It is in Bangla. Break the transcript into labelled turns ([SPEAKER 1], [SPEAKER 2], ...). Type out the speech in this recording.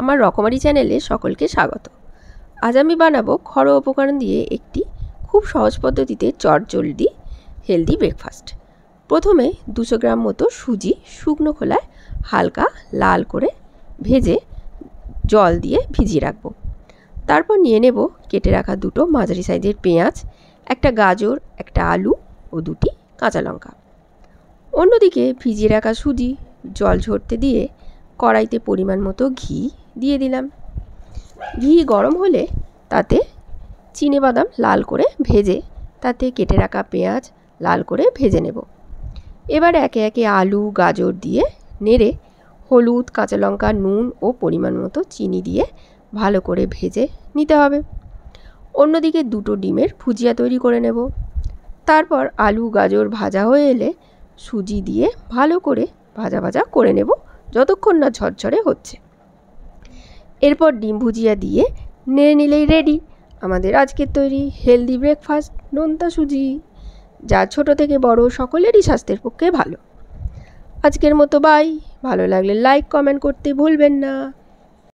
[SPEAKER 1] আমার রকমারি চ্যানেলে সকলকে স্বাগত। আজ আমি বানাবো ঘরোয়া উপকরণ দিয়ে একটি খুব সহজ পদ্ধতিতে চটজলদি হেলদি ব্রেকফাস্ট। প্রথমে 200 গ্রাম মতো সুজি শুকনো খোলায় হালকা লাল করে ভেজে জল দিয়ে ভিজিয়ে রাখবো। তারপর নিয়ে নেব কেটে রাখা দুটো মাঝারি সাইজের পেঁয়াজ, একটা গাজর, একটা আলু ও দুটি কাঁচা লঙ্কা। অন্যদিকে ভিজিয়ে রাখা সুজি জল ঝরতে দিয়ে কড়াইতে পরিমাণ মতো ঘি দিয়ে দিলাম। ঘি গরম হলে তাতে চিনেবাদাম লাল করে ভেজে তাতে কেটে রাখা পেঁয়াজ লাল করে ভেজে নেব। এবার একে একে আলু গাজর দিয়ে নেড়ে হলুদ, কাঁচা লঙ্কা, নুন ও পরিমাণ মতো চিনি দিয়ে ভালো করে ভেজে নিতে হবে। অন্যদিকে দুটো ডিমের ভুজিয়া তৈরি করে নেব। তারপর আলু গাজর ভাজা হয়ে এলে সুজি দিয়ে ভালো করে ভাজা ভাজা করে নেব যতক্ষণ না ঝরঝরে হচ্ছে। এরপর ডিম ভুজিয়া দিয়ে নেড়ে নিলেই রেডি আমাদের আজকের তৈরি হেলদি ব্রেকফাস্ট নোনতা সুজি, যা ছোট থেকে বড় সকলেরই স্বাস্থ্যের পক্ষে ভালো। আজকের মতো বাই। ভালো লাগলে লাইক কমেন্ট করতে ভুলবেন না।